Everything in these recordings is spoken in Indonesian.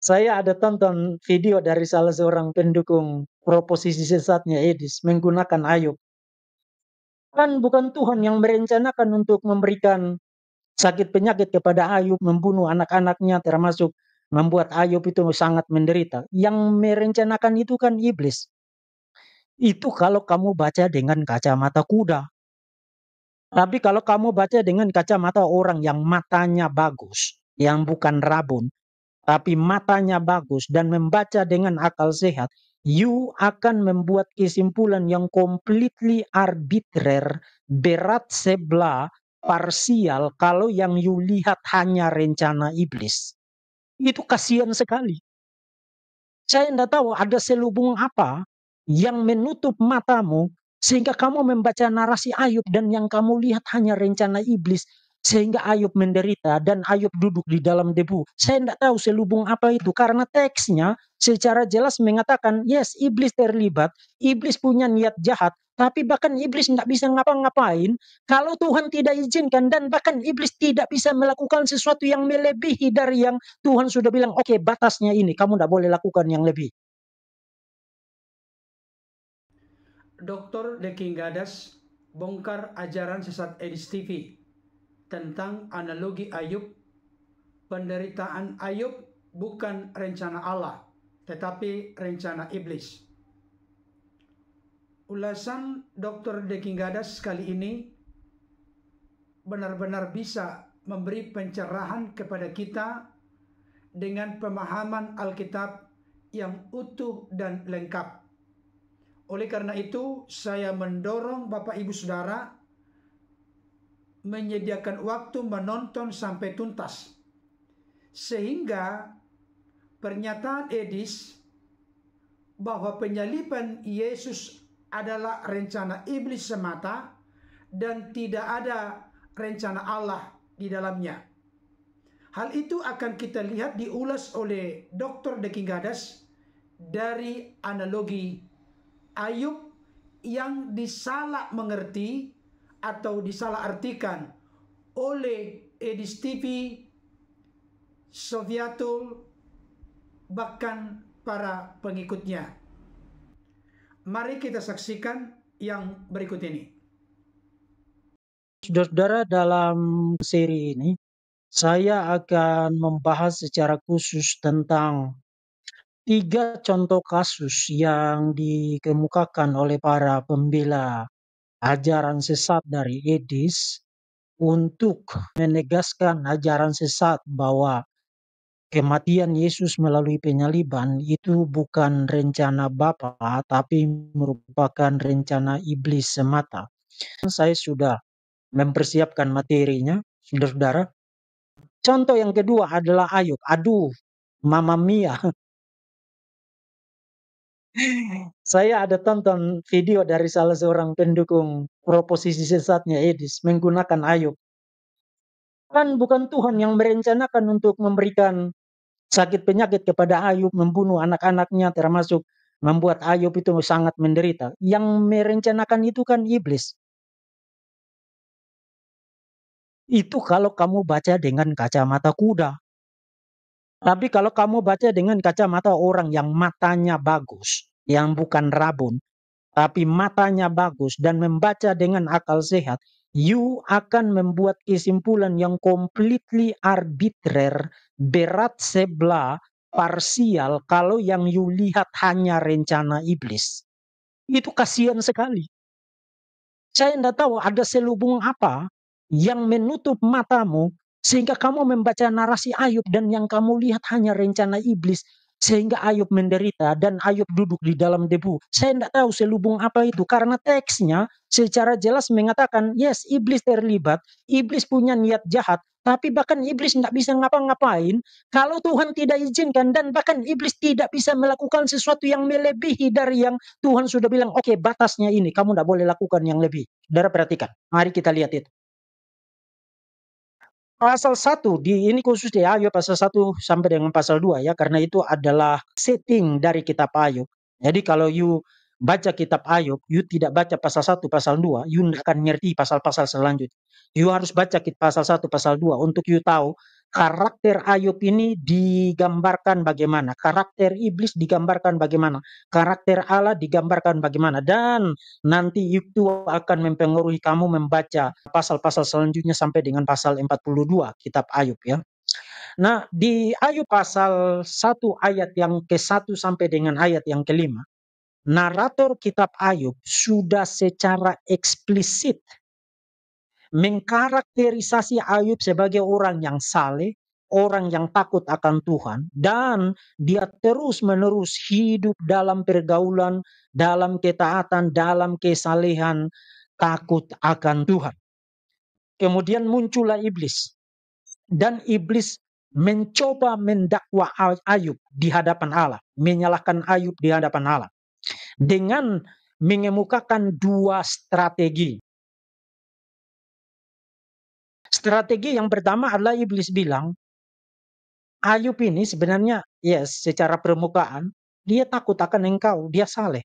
Saya ada tonton video dari salah seorang pendukung proposisi sesatnya Edis menggunakan Ayub. Kan bukan Tuhan yang merencanakan untuk memberikan sakit penyakit kepada Ayub, membunuh anak-anaknya termasuk membuat Ayub itu sangat menderita. Yang merencanakan itu kan iblis. Itu kalau kamu baca dengan kacamata kuda. Tapi kalau kamu baca dengan kacamata orang yang matanya bagus, yang bukan rabun, tapi matanya bagus dan membaca dengan akal sehat, you akan membuat kesimpulan yang completely arbitrer, berat sebelah, parsial kalau yang you lihat hanya rencana iblis. Itu kasihan sekali. Saya tidak tahu ada selubung apa yang menutup matamu sehingga kamu membaca narasi Ayub dan yang kamu lihat hanya rencana iblis sehingga Ayub menderita dan Ayub duduk di dalam debu. Saya tidak tahu selubung apa itu karena teksnya secara jelas mengatakan yes, iblis terlibat, iblis punya niat jahat, tapi bahkan iblis tidak bisa ngapa-ngapain kalau Tuhan tidak izinkan dan bahkan iblis tidak bisa melakukan sesuatu yang melebihi dari yang Tuhan sudah bilang, oke, batasnya ini, kamu tidak boleh lakukan yang lebih. Dr. Deking Gadas bongkar ajaran sesat Edis TV tentang analogi Ayub. Penderitaan Ayub bukan rencana Allah, tetapi rencana iblis. Ulasan Dr. Deking Gadas kali ini benar-benar bisa memberi pencerahan kepada kita dengan pemahaman Alkitab yang utuh dan lengkap. Oleh karena itu, saya mendorong Bapak Ibu Saudara menyediakan waktu menonton sampai tuntas. Sehingga pernyataan Edis bahwa penyaliban Yesus adalah rencana iblis semata dan tidak ada rencana Allah di dalamnya. Hal itu akan kita lihat diulas oleh Dr. Deking Gadas dari analogi Ayub yang disalah mengerti atau disalah artikan oleh Edis TV, Sofiatul, bahkan para pengikutnya. Mari kita saksikan yang berikut ini. Saudara-saudara, dalam seri ini, saya akan membahas secara khusus tentang 3 contoh kasus yang dikemukakan oleh para pembela ajaran sesat dari Edis untuk menegaskan ajaran sesat bahwa kematian Yesus melalui penyaliban itu bukan rencana Bapa, tapi merupakan rencana iblis semata. Saya sudah mempersiapkan materinya, saudara-saudara. Contoh yang kedua adalah Ayub. Aduh, Mama Mia. Saya ada tonton video dari salah seorang pendukung proposisi sesatnya Edis menggunakan Ayub. Kan bukan Tuhan yang merencanakan untuk memberikan sakit penyakit kepada Ayub, membunuh anak-anaknya termasuk membuat Ayub itu sangat menderita. Yang merencanakan itu kan iblis. Itu kalau kamu baca dengan kacamata kuda. Tapi kalau kamu baca dengan kacamata orang yang matanya bagus, yang bukan rabun, tapi matanya bagus dan membaca dengan akal sehat, you akan membuat kesimpulan yang completely arbitrer, berat sebelah, parsial kalau yang you lihat hanya rencana iblis. Itu kasihan sekali. Saya tidak tahu ada selubung apa yang menutup matamu sehingga kamu membaca narasi Ayub dan yang kamu lihat hanya rencana iblis sehingga Ayub menderita dan Ayub duduk di dalam debu. Saya tidak tahu selubung apa itu karena teksnya secara jelas mengatakan yes, iblis terlibat, iblis punya niat jahat, tapi bahkan iblis tidak bisa ngapa-ngapain kalau Tuhan tidak izinkan dan bahkan iblis tidak bisa melakukan sesuatu yang melebihi dari yang Tuhan sudah bilang, oke, batasnya ini, kamu tidak boleh lakukan yang lebih. Saudara perhatikan, mari kita lihat itu. Pasal 1 ini khusus di Ayub pasal 1 sampai dengan pasal 2 ya, karena itu adalah setting dari kitab Ayub. Jadi kalau you baca kitab Ayub, you tidak baca pasal 1, pasal 2, you tidak akan ngerti pasal-pasal selanjutnya. You harus baca pasal 1, pasal 2 untuk you tahu Karakter Ayub ini digambarkan bagaimana, karakter iblis digambarkan bagaimana, karakter Allah digambarkan bagaimana, dan nanti itu akan mempengaruhi kamu membaca pasal-pasal selanjutnya sampai dengan pasal 42 kitab Ayub ya. Nah, di Ayub pasal 1 ayat yang ke-1 sampai dengan ayat yang ke-5, narator kitab Ayub sudah secara eksplisit mengkarakterisasi Ayub sebagai orang yang saleh, orang yang takut akan Tuhan, dan dia terus-menerus hidup dalam pergaulan, dalam ketaatan, dalam kesalehan, takut akan Tuhan. Kemudian muncullah iblis, dan iblis mencoba mendakwa Ayub di hadapan Allah, menyalahkan Ayub di hadapan Allah dengan mengemukakan dua strategi. Strategi yang pertama adalah iblis bilang, Ayub ini sebenarnya ya secara permukaan dia takut akan engkau, dia saleh.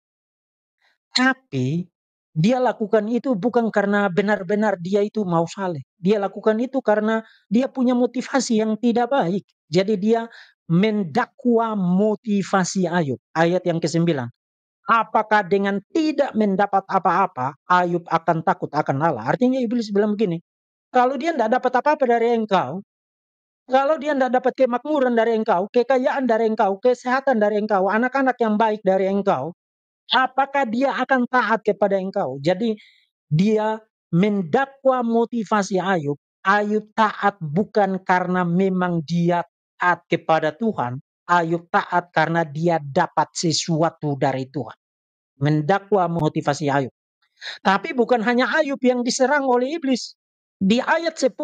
Tapi dia lakukan itu bukan karena benar-benar dia itu mau saleh. Dia lakukan itu karena dia punya motivasi yang tidak baik. Jadi dia mendakwa motivasi Ayub. Ayat yang ke-9. Apakah dengan tidak mendapat apa-apa, Ayub akan takut akan Allah? Artinya iblis bilang begini, kalau dia tidak dapat apa-apa dari engkau, kalau dia tidak dapat kemakmuran dari engkau, kekayaan dari engkau, kesehatan dari engkau, anak-anak yang baik dari engkau, apakah dia akan taat kepada engkau? Jadi dia mendakwa motivasi Ayub. Ayub taat bukan karena memang dia taat kepada Tuhan. Ayub taat karena dia dapat sesuatu dari Tuhan. Mendakwa motivasi Ayub. Tapi bukan hanya Ayub yang diserang oleh iblis. Di ayat 10,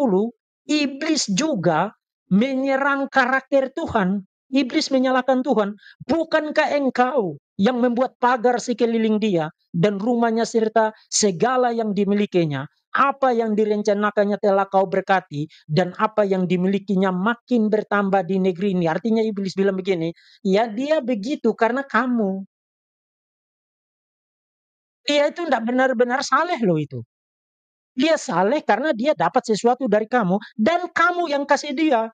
iblis juga menyerang karakter Tuhan. Iblis menyalahkan Tuhan. Bukankah engkau yang membuat pagar sekeliling dia dan rumahnya serta segala yang dimilikinya? Apa yang direncanakannya telah kau berkati dan apa yang dimilikinya makin bertambah di negeri ini. Artinya iblis bilang begini, ya dia begitu karena kamu. Dia itu tidak benar-benar saleh loh itu. Dia saleh karena dia dapat sesuatu dari kamu dan kamu yang kasih dia.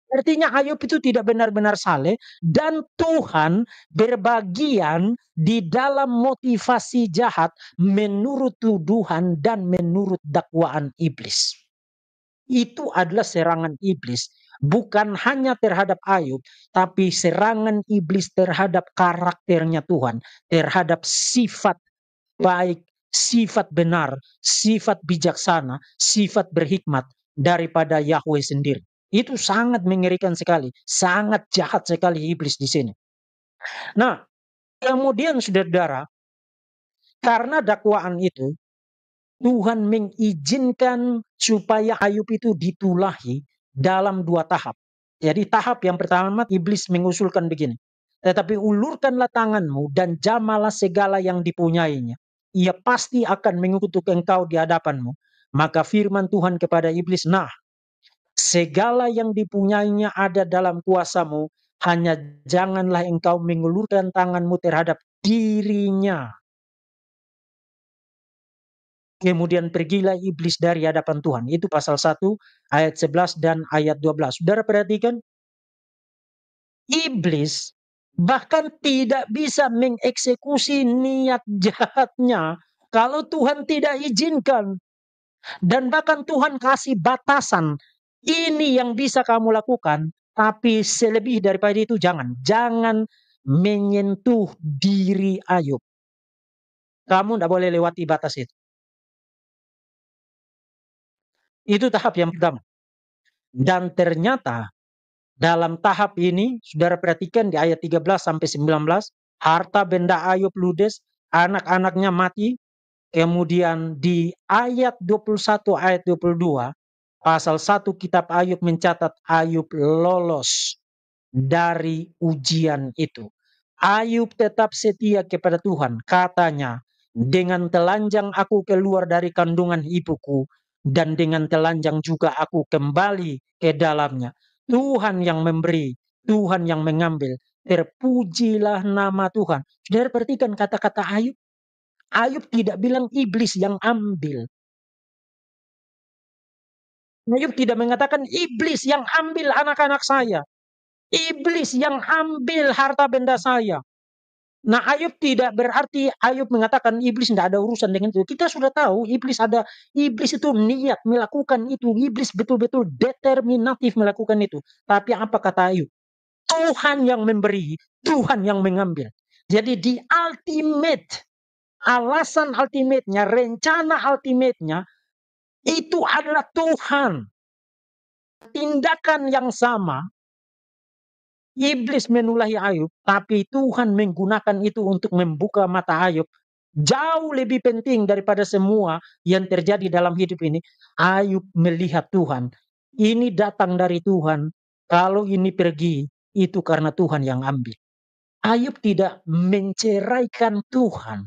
Artinya Ayub itu tidak benar-benar saleh dan Tuhan berbagian di dalam motivasi jahat menurut tuduhan dan menurut dakwaan iblis. Itu adalah serangan iblis bukan hanya terhadap Ayub tapi serangan iblis terhadap karakternya Tuhan, terhadap sifat baik, sifat benar, sifat bijaksana, sifat berhikmat daripada Yahweh sendiri. Itu sangat mengerikan sekali, sangat jahat sekali iblis di sini. Nah, kemudian saudara, karena dakwaan itu Tuhan mengizinkan supaya Ayub itu ditulahi dalam dua tahap. Jadi tahap yang pertama iblis mengusulkan begini. Tetapi ulurkanlah tanganmu dan jamalah segala yang dipunyainya. Ia pasti akan mengutuk engkau di hadapanmu. Maka firman Tuhan kepada iblis, nah segala yang dipunyainya ada dalam kuasamu. Hanya janganlah engkau mengulurkan tanganmu terhadap dirinya. Kemudian pergilah iblis dari hadapan Tuhan. Itu pasal 1 ayat 11 dan ayat 12. Saudara perhatikan, iblis bahkan tidak bisa mengeksekusi niat jahatnya kalau Tuhan tidak izinkan. Dan bahkan Tuhan kasih batasan. Ini yang bisa kamu lakukan, tapi selebih daripada itu jangan. Jangan menyentuh diri Ayub. Kamu tidak boleh lewati batas itu. Itu tahap yang pertama. Dan ternyata dalam tahap ini, saudara perhatikan di ayat 13 sampai 19, harta benda Ayub ludes, anak-anaknya mati. Kemudian di ayat 21 ayat 22, pasal 1 kitab Ayub mencatat Ayub lolos dari ujian itu. Ayub tetap setia kepada Tuhan. Katanya, dengan telanjang aku keluar dari kandungan ibuku, dan dengan telanjang juga aku kembali ke dalamnya. Tuhan yang memberi, Tuhan yang mengambil. Terpujilah nama Tuhan. Saudara perhatikan kata-kata Ayub. Ayub tidak bilang iblis yang ambil. Ayub tidak mengatakan iblis yang ambil anak-anak saya. Iblis yang ambil harta benda saya. Nah, Ayub tidak berarti Ayub mengatakan iblis tidak ada urusan dengan itu. Kita sudah tahu iblis itu niat melakukan itu. Iblis betul-betul determinatif melakukan itu. Tapi apa kata Ayub? Tuhan yang memberi, Tuhan yang mengambil. Jadi di ultimate, alasan ultimate-nya, rencana ultimate-nya, itu adalah Tuhan. Tindakan yang sama, iblis menulahi Ayub, tapi Tuhan menggunakan itu untuk membuka mata Ayub. Jauh lebih penting daripada semua yang terjadi dalam hidup ini. Ayub melihat Tuhan. Ini datang dari Tuhan. Kalau ini pergi, itu karena Tuhan yang ambil. Ayub tidak menceraikan Tuhan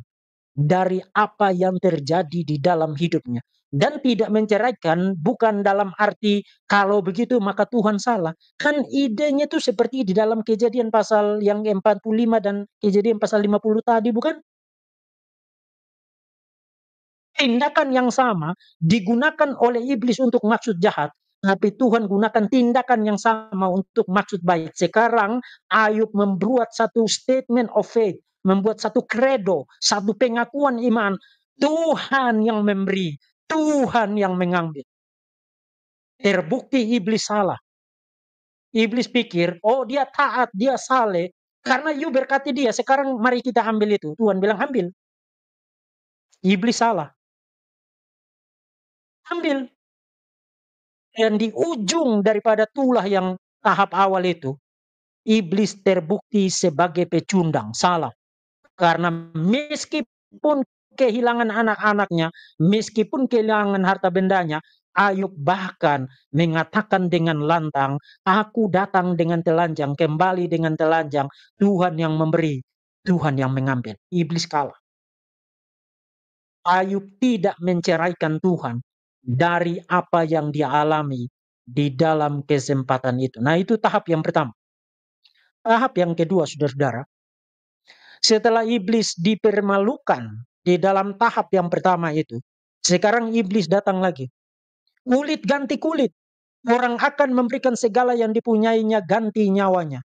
dari apa yang terjadi di dalam hidupnya. Dan tidak menceraikan bukan dalam arti kalau begitu maka Tuhan salah. Kan idenya itu seperti di dalam Kejadian pasal yang 45 dan Kejadian pasal 50 tadi, bukan? Tindakan yang sama digunakan oleh iblis untuk maksud jahat, tapi Tuhan gunakan tindakan yang sama untuk maksud baik. Sekarang Ayub membuat satu statement of faith, membuat satu credo, satu pengakuan iman. Tuhan yang memberi, Tuhan yang mengambil. Terbukti iblis salah. Iblis pikir, oh dia taat, dia saleh. Karena you berkati dia, sekarang mari kita ambil itu. Tuhan bilang ambil. Iblis salah. Ambil. Dan di ujung daripada tulah yang tahap awal itu, iblis terbukti sebagai pecundang, salah. Karena meskipun kehilangan anak-anaknya, meskipun kehilangan harta bendanya, Ayub bahkan mengatakan dengan lantang, aku datang dengan telanjang, kembali dengan telanjang, Tuhan yang memberi, Tuhan yang mengambil. Iblis kalah. Ayub tidak menceraikan Tuhan dari apa yang dia alami di dalam kesempatan itu. Nah, itu tahap yang pertama. Tahap yang kedua, saudara-saudara, setelah iblis dipermalukan di dalam tahap yang pertama itu, sekarang iblis datang lagi. Kulit ganti kulit. Orang akan memberikan segala yang dipunyainya ganti nyawanya.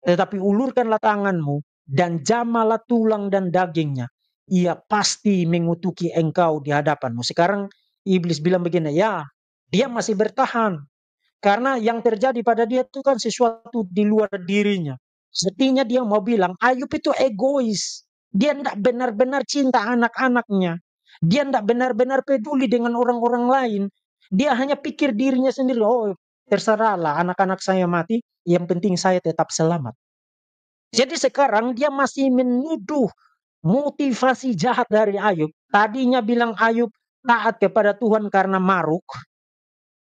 Tetapi ulurkanlah tanganmu dan jamalah tulang dan dagingnya. Ia pasti mengutuki engkau di hadapanmu. Sekarang iblis bilang begini, ya dia masih bertahan. Karena yang terjadi pada dia itu kan sesuatu di luar dirinya. Setinya dia mau bilang, Ayub itu egois. Dia tidak benar-benar cinta anak-anaknya. Dia tidak benar-benar peduli dengan orang-orang lain. Dia hanya pikir dirinya sendiri, oh terserahlah anak-anak saya mati, yang penting saya tetap selamat. Jadi sekarang dia masih menuduh motivasi jahat dari Ayub. Tadinya bilang Ayub taat kepada Tuhan karena maruk,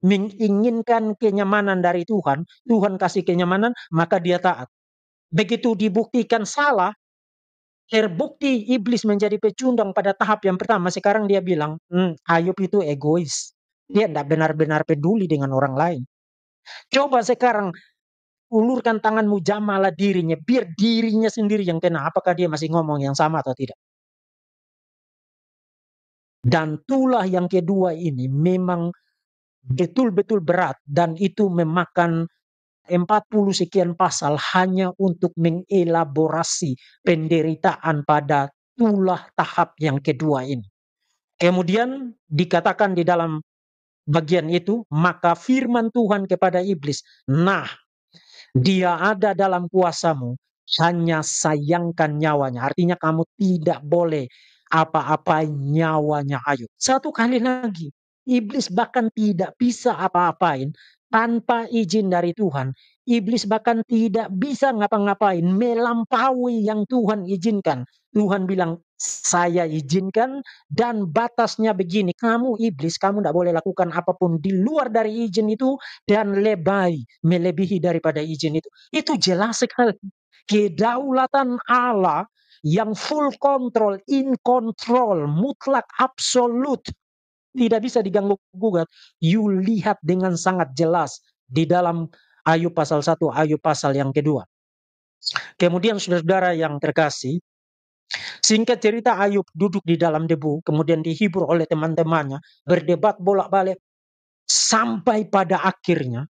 menginginkan kenyamanan dari Tuhan, Tuhan kasih kenyamanan, maka dia taat. Begitu dibuktikan salah, terbukti iblis menjadi pecundang pada tahap yang pertama, sekarang dia bilang, Ayub itu egois. Dia tidak benar-benar peduli dengan orang lain. Coba sekarang ulurkan tanganmu, jamalah dirinya, biar dirinya sendiri yang kena. Apakah dia masih ngomong yang sama atau tidak? Dan tulah yang kedua ini memang betul-betul berat dan itu memakan 40 sekian pasal hanya untuk mengelaborasi penderitaan pada tulah tahap yang kedua ini. Kemudian dikatakan di dalam bagian itu, maka firman Tuhan kepada iblis, nah dia ada dalam kuasamu, hanya sayangkan nyawanya. Artinya kamu tidak boleh apa-apain nyawanya Ayub. Satu kali lagi, iblis bahkan tidak bisa apa-apain tanpa izin dari Tuhan. Iblis bahkan tidak bisa ngapa-ngapain melampaui yang Tuhan izinkan. Tuhan bilang, saya izinkan dan batasnya begini. Kamu iblis, kamu tidak boleh lakukan apapun di luar dari izin itu dan melebihi daripada izin itu. Itu jelas sekali. Kedaulatan Allah yang full control, in control, mutlak, absolut. Tidak bisa diganggu gugat. You lihat dengan sangat jelas di dalam Ayub pasal 1, Ayub pasal yang kedua. Kemudian saudara-saudara yang terkasih, singkat cerita Ayub duduk di dalam debu, kemudian dihibur oleh teman-temannya, berdebat bolak-balik. Sampai pada akhirnya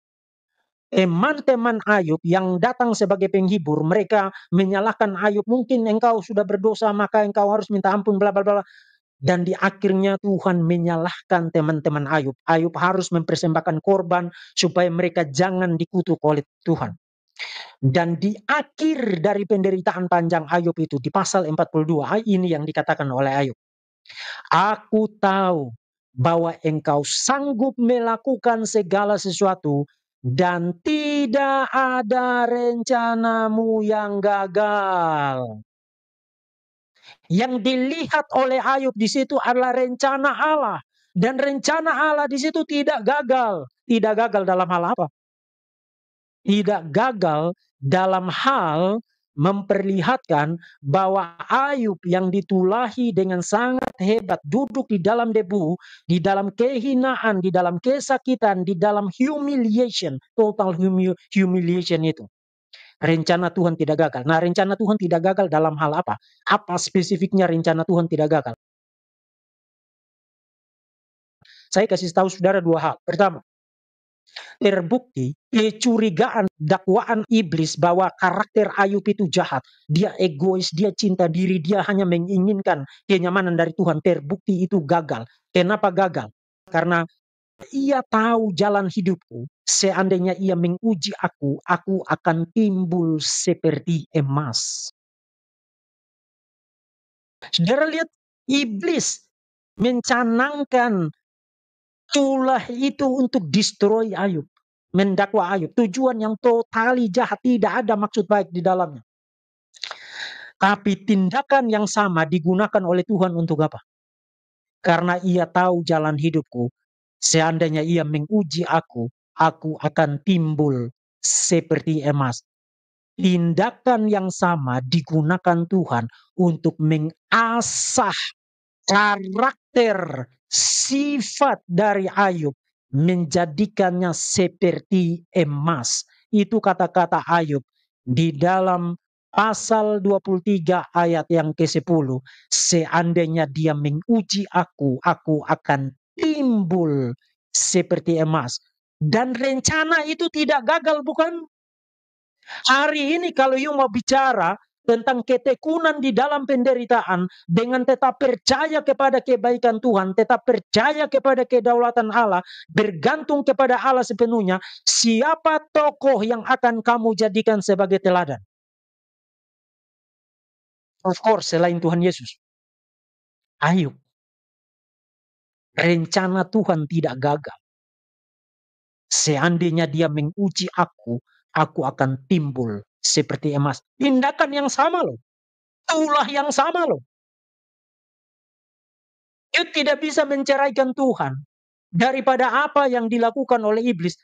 teman-teman Ayub yang datang sebagai penghibur, mereka menyalahkan Ayub, mungkin engkau sudah berdosa maka engkau harus minta ampun, bla bla bla. Dan di akhirnya Tuhan menyalahkan teman-teman Ayub. Ayub harus mempersembahkan korban supaya mereka jangan dikutuk oleh Tuhan. Dan di akhir dari penderitaan panjang Ayub itu, di pasal 42, ini yang dikatakan oleh Ayub. Aku tahu bahwa engkau sanggup melakukan segala sesuatu dan tidak ada rencanamu yang gagal. Yang dilihat oleh Ayub di situ adalah rencana Allah. Dan rencana Allah di situ tidak gagal. Tidak gagal dalam hal apa? Tidak gagal dalam hal memperlihatkan bahwa Ayub yang ditulahi dengan sangat hebat, duduk di dalam debu, di dalam kehinaan, di dalam kesakitan, di dalam humiliation, total humiliation itu. Rencana Tuhan tidak gagal. Nah, rencana Tuhan tidak gagal dalam hal apa? Apa spesifiknya rencana Tuhan tidak gagal? Saya kasih tahu saudara dua hal. Pertama, terbukti kecurigaan dakwaan iblis bahwa karakter Ayub itu jahat. Dia egois, dia cinta diri, dia hanya menginginkan kenyamanan dari Tuhan. Terbukti itu gagal. Kenapa gagal? Karena ia tahu jalan hidupku. Seandainya ia menguji aku akan timbul seperti emas. Saudara lihat, iblis mencanangkan tulah itu untuk destroy Ayub. Mendakwa Ayub. Tujuan yang totali jahat. Tidak ada maksud baik di dalamnya. Tapi tindakan yang sama digunakan oleh Tuhan untuk apa? Karena ia tahu jalan hidupku. Seandainya ia menguji aku akan timbul seperti emas. Tindakan yang sama digunakan Tuhan untuk mengasah karakter sifat dari Ayub, menjadikannya seperti emas. Itu kata-kata Ayub di dalam pasal 23 ayat yang ke-10. Seandainya dia menguji aku akan timbul seperti emas. Dan rencana itu tidak gagal, bukan? Hari ini kalau you mau bicara tentang ketekunan di dalam penderitaan dengan tetap percaya kepada kebaikan Tuhan, tetap percaya kepada kedaulatan Allah, bergantung kepada Allah sepenuhnya, siapa tokoh yang akan kamu jadikan sebagai teladan? Of course, selain Tuhan Yesus. Ayub. Rencana Tuhan tidak gagal. Seandainya dia menguji aku akan timbul seperti emas. Tindakan yang sama loh. Tulah yang sama loh. You tidak bisa menceraikan Tuhan daripada apa yang dilakukan oleh iblis.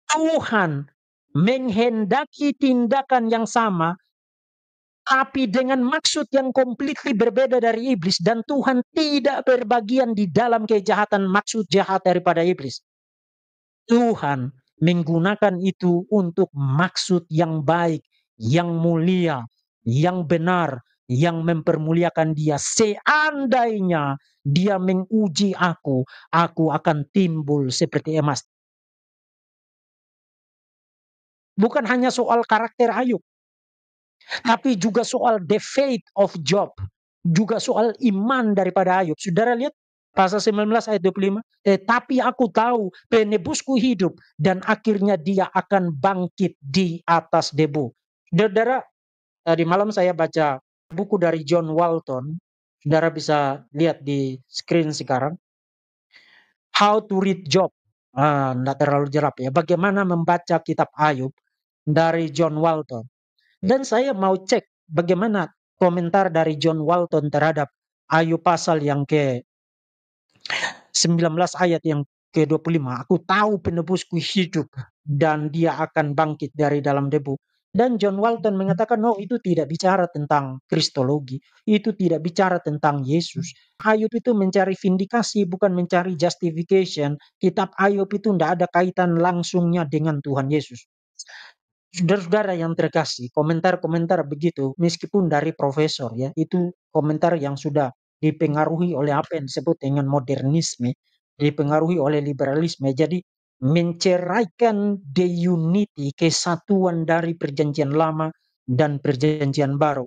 Tuhan menghendaki tindakan yang sama, tapi dengan maksud yang completely berbeda dari iblis. Dan Tuhan tidak berbagian di dalam kejahatan maksud jahat daripada iblis. Tuhan menggunakan itu untuk maksud yang baik, yang mulia, yang benar, yang mempermuliakan dia. Seandainya dia menguji aku akan timbul seperti emas. Bukan hanya soal karakter Ayub, tapi juga soal the faith of Job. Juga soal iman daripada Ayub. Saudara lihat pasal 19 ayat 25. Tetapi aku tahu penebusku hidup dan akhirnya dia akan bangkit di atas debu. Saudara, tadi malam saya baca buku dari John Walton. Saudara bisa lihat di screen sekarang. How to read Job. Tidak terlalu jerap ya. Bagaimana membaca kitab Ayub dari John Walton. Dan saya mau cek bagaimana komentar dari John Walton terhadap Ayub pasal yang ke-19 ayat yang ke-25. Aku tahu penebusku hidup dan dia akan bangkit dari dalam debu. Dan John Walton mengatakan, no, itu tidak bicara tentang kristologi. Itu tidak bicara tentang Yesus. Ayub itu mencari vindikasi, bukan mencari justification. Kitab Ayub itu tidak ada kaitan langsungnya dengan Tuhan Yesus. Saudara-saudara yang terkasih, komentar-komentar begitu, meskipun dari profesor ya, itu komentar yang sudah dipengaruhi oleh apa yang disebut dengan modernisme. dipengaruhi oleh liberalisme. Jadi menceraikan deunity, kesatuan dari perjanjian lama dan perjanjian baru.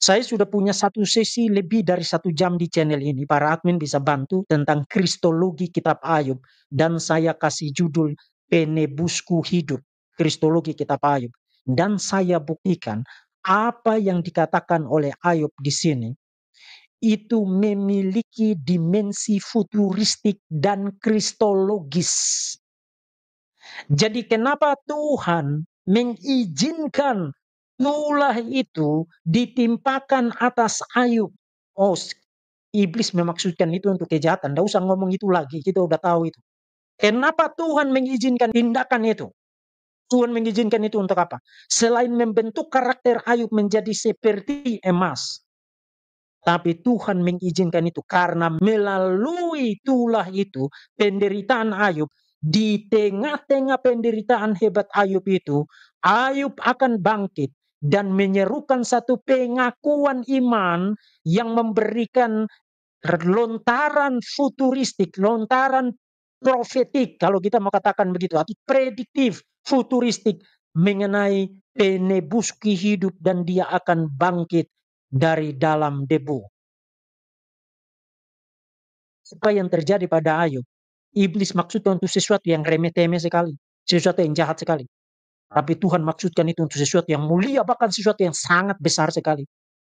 Saya sudah punya satu sesi lebih dari 1 jam di channel ini. Para admin bisa bantu tentang kristologi kitab Ayub. Dan saya kasih judul Penebusku Hidup. Kristologi kitab Ayub. Dan saya buktikan apa yang dikatakan oleh Ayub di sini itu memiliki dimensi futuristik dan kristologis. Jadi kenapa Tuhan mengizinkan tulah itu ditimpakan atas Ayub? Oh, iblis memaksudkan itu untuk kejahatan. Tidak usah ngomong itu lagi, kita udah tahu itu. Kenapa Tuhan mengizinkan tindakan itu? Tuhan mengizinkan itu untuk apa? Selain membentuk karakter Ayub menjadi seperti emas. Tapi Tuhan mengizinkan itu karena melalui tulah itu, penderitaan Ayub, di tengah-tengah penderitaan hebat Ayub itu, Ayub akan bangkit dan menyerukan satu pengakuan iman yang memberikan lontaran futuristik, lontaran profetik, kalau kita mau katakan begitu, atau prediktif, futuristik mengenai penebuski hidup dan dia akan bangkit dari dalam debu. Apa yang terjadi pada Ayub? Iblis maksudkan untuk sesuatu yang remeh-temeh sekali, sesuatu yang jahat sekali. Tapi Tuhan maksudkan itu untuk sesuatu yang mulia, bahkan sesuatu yang sangat besar sekali.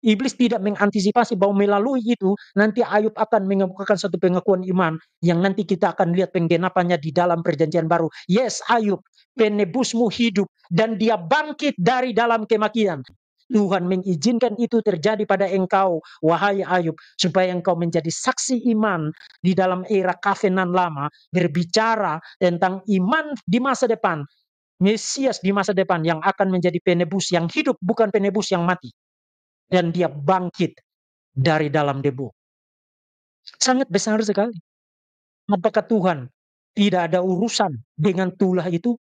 Iblis tidak mengantisipasi bahwa melalui itu nanti Ayub akan mengemukakan satu pengakuan iman yang nanti kita akan lihat penggenapannya di dalam perjanjian baru. Yes, Ayub, penebusmu hidup dan dia bangkit dari dalam kematian. Tuhan mengizinkan itu terjadi pada engkau, wahai Ayub, supaya engkau menjadi saksi iman di dalam era kafenan lama, berbicara tentang iman di masa depan, Mesias di masa depan yang akan menjadi penebus yang hidup, bukan penebus yang mati. Dan dia bangkit dari dalam debu. Sangat besar sekali. Apakah Tuhan tidak ada urusan dengan tulah itu?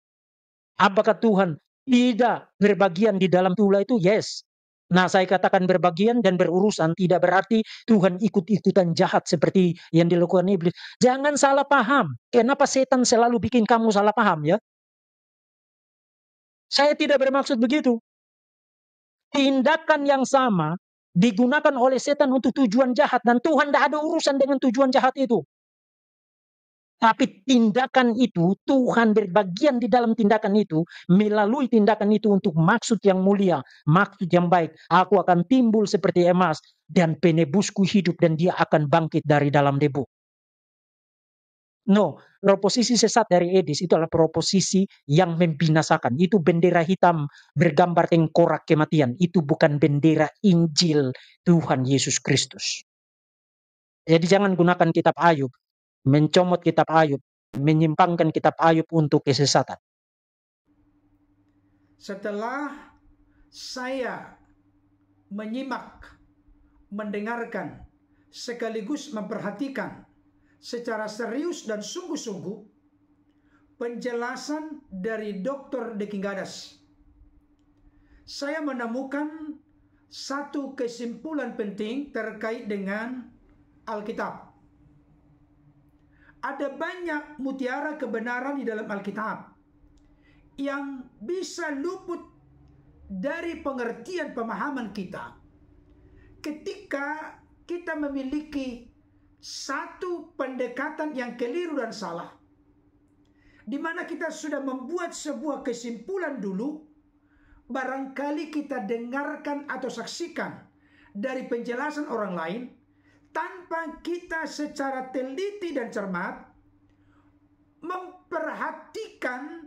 Apakah Tuhan tidak berbagian di dalam tulah itu? Yes. Nah, saya katakan berbagian dan berurusan tidak berarti Tuhan ikut-ikutan jahat seperti yang dilakukan iblis. Jangan salah paham. Kenapa setan selalu bikin kamu salah paham ya? Saya tidak bermaksud begitu. Tindakan yang sama digunakan oleh setan untuk tujuan jahat dan Tuhan tidak ada urusan dengan tujuan jahat itu. Tapi tindakan itu, Tuhan berbagian di dalam tindakan itu, melalui tindakan itu untuk maksud yang mulia, maksud yang baik. Aku akan timbul seperti emas dan penebusku hidup dan dia akan bangkit dari dalam debu. No, proposisi sesat dari Edis itu adalah proposisi yang membinasakan. Itu bendera hitam bergambar tengkorak kematian. Itu bukan bendera Injil Tuhan Yesus Kristus. Jadi jangan gunakan kitab Ayub, mencomot kitab Ayub, menyimpangkan kitab Ayub untuk kesesatan. Setelah saya menyimak, mendengarkan, sekaligus memperhatikan secara serius dan sungguh-sungguh penjelasan dari Dr. Deki Gadas, saya menemukan satu kesimpulan penting terkait dengan Alkitab. Ada banyak mutiara kebenaran di dalam Alkitab yang bisa luput dari pengertian pemahaman kita ketika kita memiliki satu pendekatan yang keliru dan salah, di mana kita sudah membuat sebuah kesimpulan dulu, barangkali kita dengarkan atau saksikan dari penjelasan orang lain, tanpa kita secara teliti dan cermat memperhatikan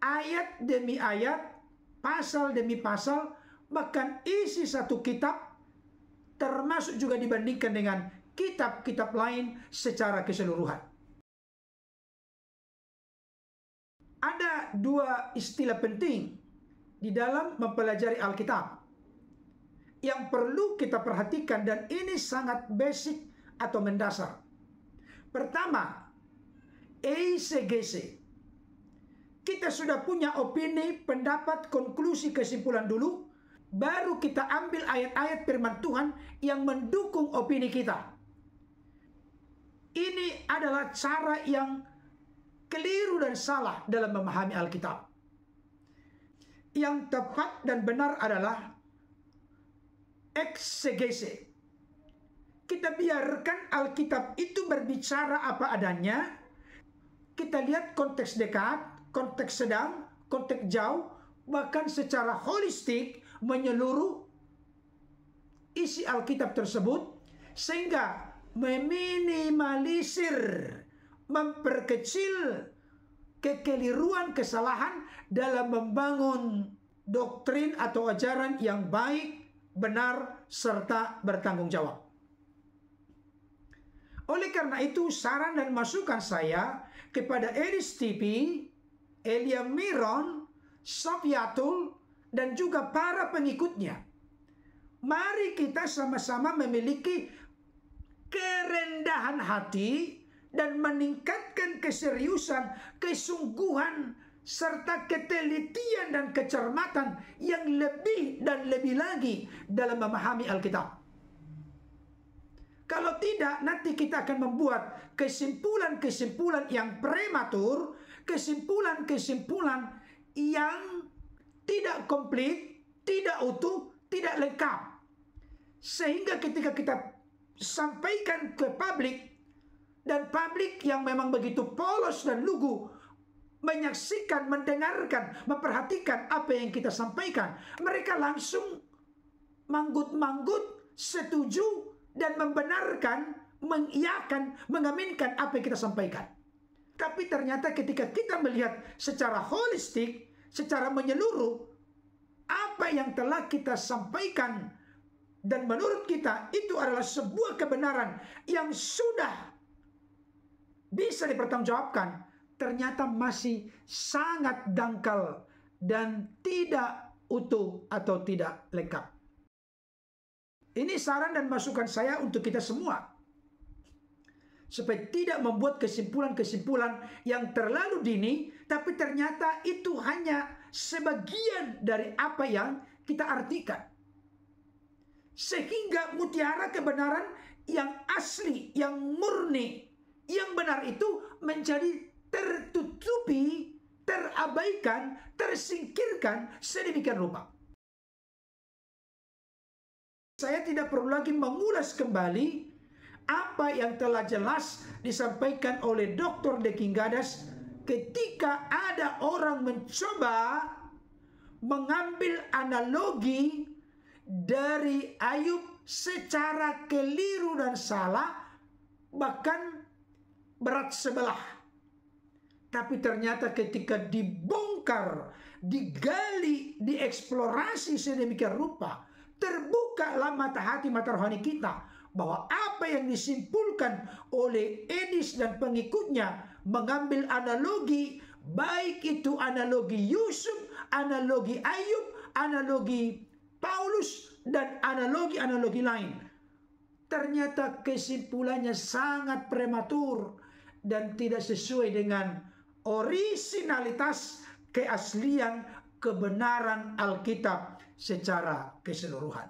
ayat demi ayat, pasal demi pasal, bahkan isi satu kitab, termasuk juga dibandingkan dengan kitab-kitab lain secara keseluruhan. Ada dua istilah penting di dalam mempelajari Alkitab yang perlu kita perhatikan dan ini sangat basic atau mendasar. Pertama, eisegese. Kita sudah punya opini, pendapat, konklusi, kesimpulan dulu, baru kita ambil ayat-ayat firman Tuhan yang mendukung opini kita. Ini adalah cara yang keliru dan salah dalam memahami Alkitab. Yang tepat dan benar adalah eksegese. Kita biarkan Alkitab itu berbicara apa adanya. Kita lihat konteks dekat, konteks sedang, konteks jauh, bahkan secara holistik menyeluruh isi Alkitab tersebut, sehingga meminimalisir, memperkecil kekeliruan, kesalahan dalam membangun doktrin atau ajaran yang baik, benar, serta bertanggung jawab. Oleh karena itu, saran dan masukan saya kepada Elis TV, Elia Miron, Sofiatul, dan juga para pengikutnya, mari kita sama-sama memiliki kerendahan hati dan meningkatkan keseriusan, kesungguhan, serta ketelitian dan kecermatan yang lebih dan lebih lagi dalam memahami Alkitab. Kalau tidak, nanti kita akan membuat kesimpulan-kesimpulan yang prematur, kesimpulan-kesimpulan yang tidak komplit, tidak utuh, tidak lengkap. Sehingga ketika kita sampaikan ke publik, dan publik yang memang begitu polos dan lugu menyaksikan, mendengarkan, memperhatikan apa yang kita sampaikan, mereka langsung manggut-manggut, setuju, dan membenarkan, mengiyakan, mengaminkan apa yang kita sampaikan. Tapi ternyata ketika kita melihat secara holistik, secara menyeluruh, apa yang telah kita sampaikan, dan menurut kita itu adalah sebuah kebenaran yang sudah bisa dipertanggungjawabkan, ternyata masih sangat dangkal dan tidak utuh atau tidak lengkap. Ini saran dan masukan saya untuk kita semua, supaya tidak membuat kesimpulan-kesimpulan yang terlalu dini, tapi ternyata itu hanya sebagian dari apa yang kita artikan. Sehingga mutiara kebenaran yang asli, yang murni, yang benar itu menjadi tertutupi, terabaikan, tersingkirkan sedemikian rupa. Saya tidak perlu lagi mengulas kembali apa yang telah jelas disampaikan oleh Dr. De Kinggadas ketika ada orang mencoba mengambil analogi dari Ayub secara keliru dan salah, bahkan berat sebelah. Tapi ternyata ketika dibongkar, digali, dieksplorasi sedemikian rupa, terbukalah mata hati, mata rohani kita, bahwa apa yang disimpulkan oleh Edis dan pengikutnya mengambil analogi, baik itu analogi Yusuf, analogi Ayub, analogi Paulus, dan analogi-analogi lain, ternyata kesimpulannya sangat prematur dan tidak sesuai dengan orisinalitas, keaslian, kebenaran Alkitab secara keseluruhan.